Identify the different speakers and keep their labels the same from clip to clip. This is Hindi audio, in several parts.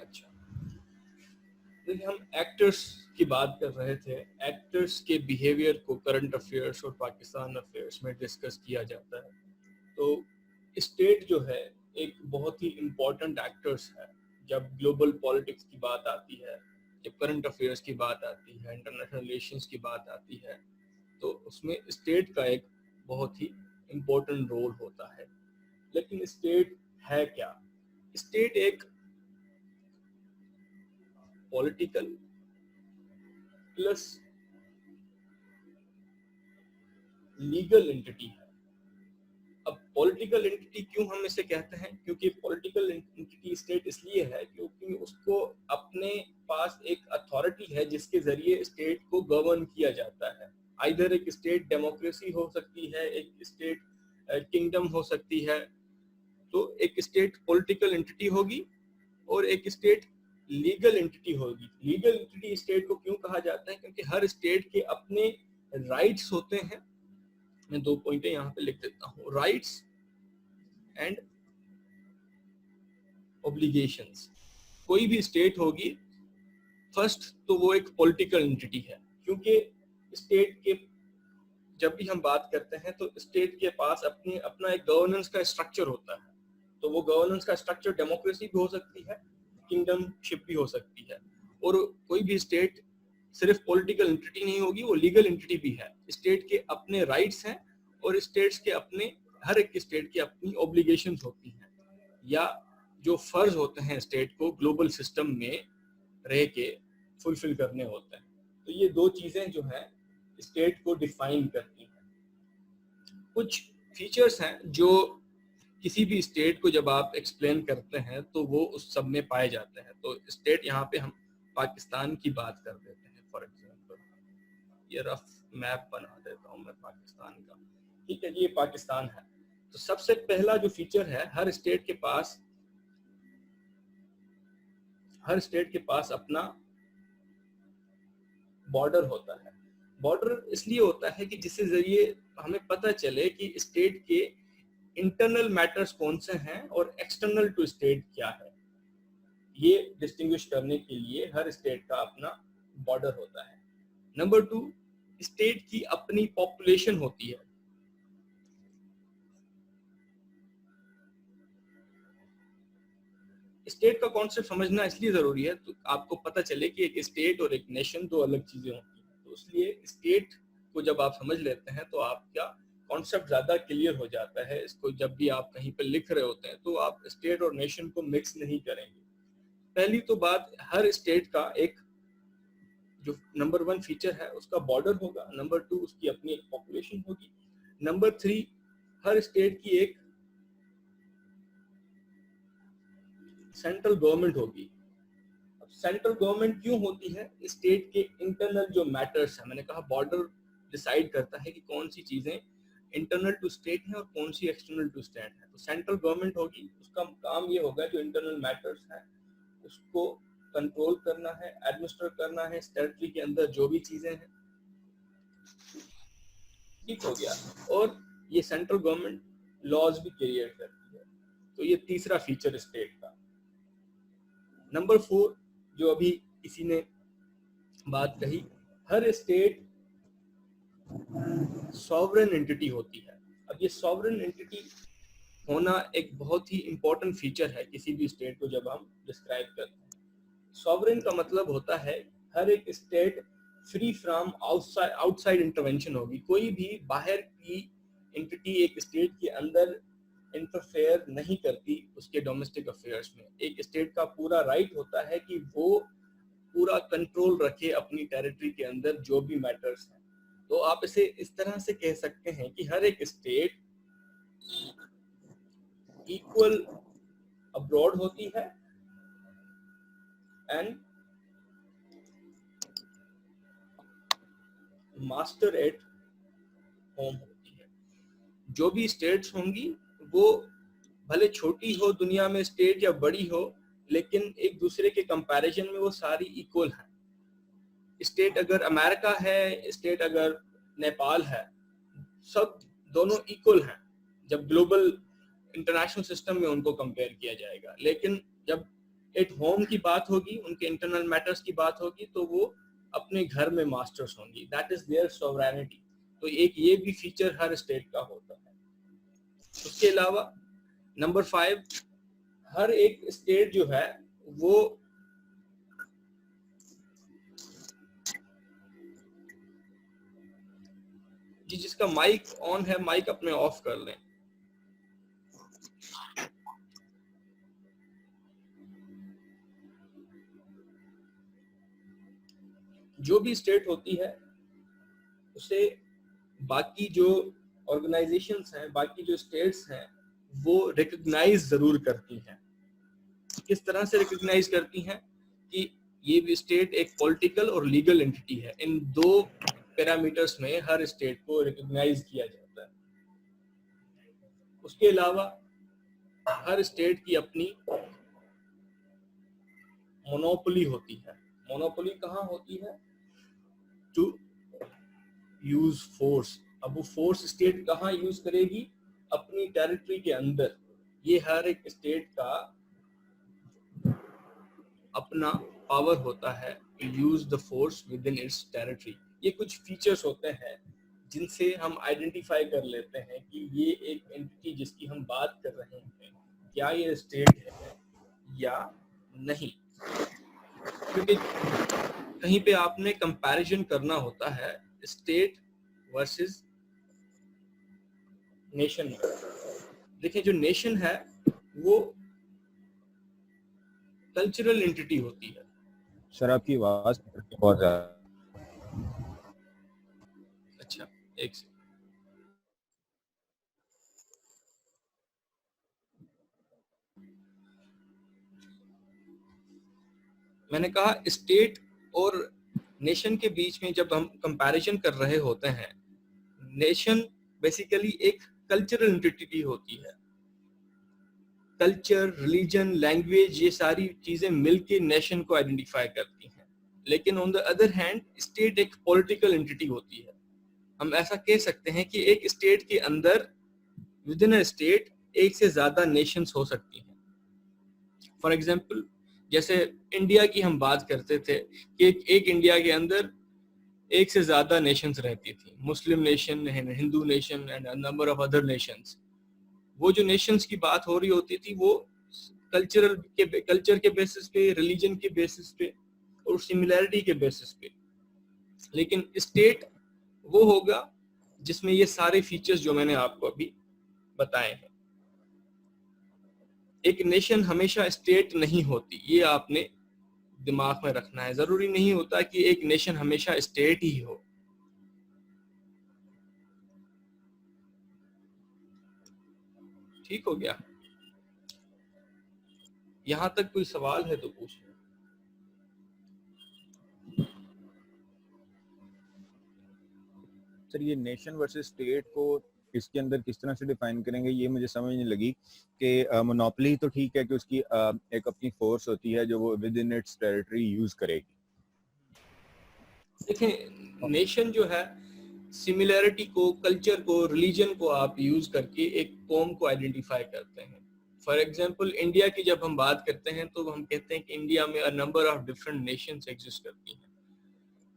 Speaker 1: अच्छा, देखिए हम एक्टर्स की बात कर रहे थे। एक्टर्स के बिहेवियर को करंट अफेयर्स और पाकिस्तान अफेयर्स में डिस्कस किया जाता है। तो स्टेट जो है एक बहुत ही इम्पोर्टेंट एक्टर्स है। जब ग्लोबल पॉलिटिक्स की बात आती है, जब करंट अफेयर्स की बात आती है, इंटरनेशनल रिलेशंस की बात आती है, तो उसमें स्टेट का एक बहुत ही इम्पोर्टेंट रोल होता है। लेकिन स्टेट है क्या? स्टेट एक पॉलिटिकल प्लस लीगल एंटिटी है। अब पॉलिटिकल एंटिटी क्यों हम इसे कहते हैं? क्योंकि पॉलिटिकल एंटिटी स्टेट इसलिए है क्योंकि उसको अपने पास एक अथॉरिटी है जिसके जरिए स्टेट को गवर्न किया जाता है। आइदर एक स्टेट डेमोक्रेसी हो सकती है, एक स्टेट किंगडम हो सकती है। तो एक स्टेट पॉलिटिकल एंटिटी होगी और एक स्टेट लीगल एंटिटी होगी। लीगल एंटिटी स्टेट को क्यों कहा जाता है? क्योंकि हर स्टेट के अपने राइट्स होते हैं। मैं 2 पॉइंट यहाँ पे लिख देता हूँ, राइट्स एंड ऑब्लिगेशंस। कोई भी स्टेट होगी, फर्स्ट तो वो एक पॉलिटिकल एंटिटी है, क्योंकि स्टेट के जब भी हम बात करते हैं तो स्टेट के पास अपना एक गवर्नेंस का स्ट्रक्चर होता है। तो वो गवर्नेंस का स्ट्रक्चर डेमोक्रेसी भी हो सकती है, किंगडमशिप भी हो सकती है। और कोई भी स्टेट सिर्फ पॉलिटिकल एंटिटी नहीं होगी, वो लीगल एंटिटी भी है। स्टेट के अपने राइट्स हैं और स्टेट्स के अपने, हर एक स्टेट की अपनी ऑब्लिगेशंस होती हैं, या जो फर्ज होते हैं स्टेट को ग्लोबल सिस्टम में रह के फुलफिल करने होते हैं। तो ये 2 चीजें जो हैं स्टेट को डिफाइन करती हैं। कुछ फीचर्स हैं जो किसी भी स्टेट को जब आप एक्सप्लेन करते हैं तो वो उस सब में पाए जाते हैं। तो स्टेट यहाँ पे हम पाकिस्तान की बात कर देते हैं। फॉर एग्जांपल ये रफ मैप बना देता हूँ मैं पाकिस्तान का। ठीक है, ये पाकिस्तान है। तो सबसे पहला जो फीचर है, हर स्टेट के पास अपना बॉर्डर होता है। बॉर्डर इसलिए होता है कि जिसके जरिए हमें पता चले कि स्टेट के इंटरनल मैटर्स कौन से हैं और एक्सटर्नल टू स्टेट क्या है। ये डिस्टिंग्विश करने के लिए हर स्टेट का अपना बॉर्डर होता है। नंबर 2, स्टेट की अपनी पॉपुलेशन होती है। स्टेट का कॉन्सेप्ट समझना इसलिए जरूरी है तो आपको पता चले कि एक स्टेट और एक नेशन 2 अलग चीजें होती हैं। तो इसलिए स्टेट को जब आप समझ लेते हैं तो आपका कॉन्सेप्ट ज्यादा क्लियर हो जाता है। इसको जब भी आप कहीं पर लिख रहे होते हैं तो आप स्टेट और नेशन को मिक्स नहीं करेंगे। पहली तो बात, हर स्टेट का एक जो नंबर 1 फीचर है उसका बॉर्डर होगा। नंबर 2, उसकी अपनी एक पॉपुलेशन होगी। नंबर 3, हर स्टेट की एक सेंट्रल गवर्नमेंट होगी। अब सेंट्रल गवर्नमेंट क्यों होती है? स्टेट के इंटरनल जो मैटर्स है, मैंने कहा बॉर्डर डिसाइड करता है कि कौन सी चीजें इंटरनल टू स्टेट है और कौन सी एक्सटर्नल टू स्टेट है। तो सेंट्रल गवर्नमेंट होगी, उसका काम ये होगा जो इंटरनल मैटर्स है उसको कंट्रोल करना है, एडमिनिस्टर करना है। टेरिटरी के अंदर जो भी चीजें हैं, ठीक हो गया। और ये सेंट्रल गवर्नमेंट लॉज भी क्रिएट करती है। तो ये तीसरा फीचर स्टेट का। नंबर 4, जो अभी किसी ने बात कही, हर स्टेट सॉवरेन एंटिटी होती है। अब ये सॉवरेन एंटिटी होना एक बहुत ही इंपॉर्टेंट फीचर है किसी भी स्टेट को जब हम डिस्क्राइब करते हैं। सॉवरेन का मतलब होता है हर एक state free from outside intervention होगी। कोई भी बाहर की एंटिटी एक स्टेट के अंदर इंटरफेयर नहीं करती उसके डोमेस्टिक अफेयर्स में। एक स्टेट का पूरा राइट होता है कि वो पूरा कंट्रोल रखे अपनी टेरिटरी के अंदर जो भी मैटर्स हैं। तो आप इसे इस तरह से कह सकते हैं कि हर एक स्टेट इक्वल अब्रॉड होती है एंड मास्टर एट होम होती है। जो भी स्टेट्स होंगी वो भले छोटी हो दुनिया में स्टेट या बड़ी हो, लेकिन एक दूसरे के कंपैरिजन में वो सारी इक्वल हैं। स्टेट अगर अमेरिका है, स्टेट अगर नेपाल है, सब दोनों इक्वल हैं जब ग्लोबल इंटरनेशनल सिस्टम में उनको कंपेयर किया जाएगा। लेकिन जब एट होम की बात होगी, उनके इंटरनल मैटर्स की बात होगी, तो वो अपने घर में मास्टर्स होंगी, दैट इज देयर सॉवरेनिटी। तो एक ये भी फीचर हर स्टेट का होता है। उसके अलावा नंबर 5, हर एक स्टेट जो है वो जिसका माइक ऑन है, माइक अपने ऑफ कर लें। जो भी स्टेट होती है उसे बाकी जो ऑर्गेनाइजेशंस हैं, बाकी जो स्टेट्स हैं, वो रिकॉग्नाइज जरूर करती हैं। किस तरह से रिकॉग्नाइज करती हैं कि ये भी स्टेट एक पॉलिटिकल और लीगल एंटिटी है। इन 2 पैरामीटर्स में हर स्टेट को रिकॉग्नाइज किया जाता है। उसके अलावा हर स्टेट की अपनी मोनोपोली होती है। मोनोपोली कहाँ होती है? To use force. अब वो फोर्स स्टेट कहाँ यूज करेगी? अपनी टेरिटरी के अंदर। ये हर एक स्टेट का अपना पावर होता है to use the force within its territory. ये कुछ फीचर्स होते हैं जिनसे हम आइडेंटिफाई कर लेते हैं कि ये एक एंटिटी जिसकी हम बात कर रहे हैं, क्या ये स्टेट है या नहीं। क्योंकि कहीं पे आपने कंपैरिजन करना होता है स्टेट वर्सेस नेशन। देखिए, जो नेशन है वो कल्चरल एंटिटी होती है।
Speaker 2: सर आपकी आवाज बहुत ज्यादा।
Speaker 1: अच्छा, एक सेकंड। मैंने कहा स्टेट और नेशन के बीच में जब हम कंपैरिजन कर रहे होते हैं, नेशन बेसिकली एक कल्चरल एंटिटी होती है। कल्चर, रिलीजन, लैंग्वेज, ये सारी चीजें मिलके नेशन को आइडेंटिफाई करती हैं। लेकिन on the other hand state एक पॉलिटिकल एंटिटी होती है। हम ऐसा कह सकते हैं कि एक स्टेट के अंदर, विद इन अ स्टेट, एक से ज्यादा नेशंस हो सकती हैं। फॉर एग्जाम्पल, जैसे इंडिया की हम बात करते थे कि एक इंडिया के अंदर एक से ज्यादा नेशंस रहती थी, Muslim nation, Hindu nation and number of other nations. वो जो नेशंस की बात हो रही होती थी वो कल्चर के बेसिस पे, रिलीजन के बेसिस पे और सिमिलैरिटी के बेसिस पे। लेकिन स्टेट वो होगा जिसमें ये सारे फीचर्स जो मैंने आपको अभी बताए हैं। एक नेशन हमेशा स्टेट नहीं होती, ये आपने दिमाग में रखना है। जरूरी नहीं होता कि एक नेशन हमेशा स्टेट ही हो। ठीक हो गया? यहां तक कोई सवाल है तो पूछ लो।
Speaker 2: सर ये नेशन वर्सेस स्टेट को इसके अंदर किस तरह से डिफाइन करेंगे, ये मुझे समझ नहीं लगी। कि मोनोपोली तो ठीक है कि उसकी एक अपनी फोर्स होती है जो वो with in its territory use करेगी।
Speaker 1: देखें, नेशन जो है सिमिलैरिटी को, कल्चर को, रिलीजन को आप यूज करके एक कौम को आइडेंटिफाई करते हैं। फॉर एग्जांपल, इंडिया की जब हम बात करते हैं तो हम कहते हैं कि इंडिया में a number of different Nations exist करती हैं।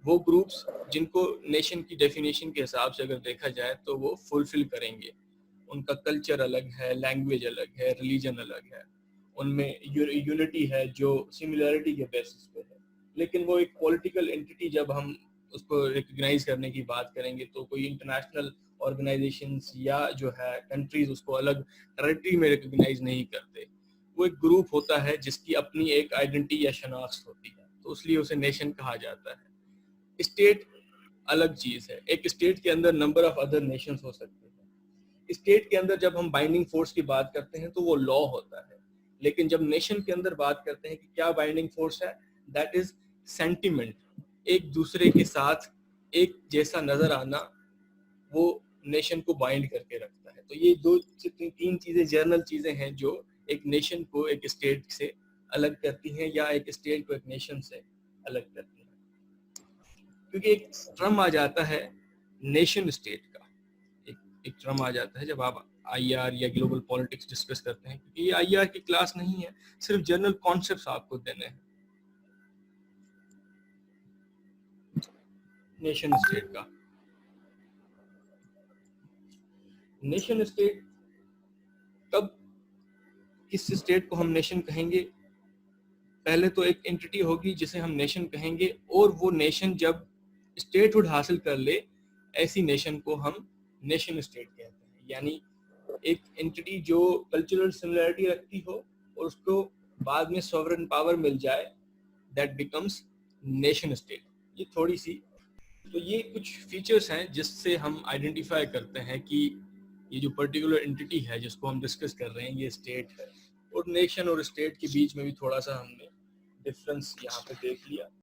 Speaker 1: वो ग्रुप्स जिनको नेशन की डेफिनेशन के हिसाब से अगर देखा जाए तो वो फुलफिल करेंगे। उनका कल्चर अलग है, लैंग्वेज अलग है, रिलीजन अलग है, उनमें यूनिटी है जो सिमिलैरिटी के बेसिस पे है। लेकिन वो एक पॉलिटिकल एंटिटी, जब हम उसको रिकग्नाइज करने की बात करेंगे तो कोई इंटरनेशनल ऑर्गेनाइजेशंस या जो है कंट्रीज उसको अलग टेरिटरी में रिकग्नाइज नहीं करते। वो एक ग्रुप होता है जिसकी अपनी एक आइडेंटिटी या शनाख्त होती है, तो इसलिए उसे नेशन कहा जाता है। स्टेट अलग चीज है। एक स्टेट के अंदर नंबर ऑफ अदर नेशंस हो सकते हैं। स्टेट के अंदर जब हम बाइंडिंग फोर्स की बात करते हैं तो वो लॉ होता है। लेकिन जब नेशन के अंदर बात करते हैं कि क्या बाइंडिंग फोर्स है, दैट इज सेंटिमेंट। एक दूसरे के साथ एक जैसा नजर आना वो नेशन को बाइंड करके रखता है। तो ये 2 3 चीजें, जर्नल चीजें हैं जो एक नेशन को एक स्टेट से अलग करती हैं या एक स्टेट को एक नेशन से अलग करती हैं। क्योंकि एक टर्म आ जाता है नेशन स्टेट का, एक टर्म आ जाता है जब आप आईआर या ग्लोबल पॉलिटिक्स डिस्कस करते हैं, क्योंकि ये आईआर की क्लास नहीं है, सिर्फ जनरल कॉन्सेप्ट्स आपको देने हैं नेशन स्टेट का। नेशन स्टेट कब, किस स्टेट को हम नेशन कहेंगे? पहले तो एक एंटिटी होगी जिसे हम नेशन कहेंगे, और वो नेशन जब स्टेटहुड हासिल कर ले, ऐसी नेशन को हम नेशन स्टेट कहते हैं। यानी एक एंटिटी जो कल्चरल सिमिलरिटी रखती हो और उसको बाद में सॉवरेन पावर मिल जाए, दैट बिकम्स नेशन स्टेट। ये थोड़ी सी, तो ये कुछ फीचर्स हैं जिससे हम आइडेंटिफाई करते हैं कि ये जो पर्टिकुलर एंटिटी है जिसको हम डिस्कस कर रहे हैं ये स्टेट है। और नेशन और स्टेट के बीच में भी थोड़ा सा हमने डिफरेंस यहाँ पे देख लिया।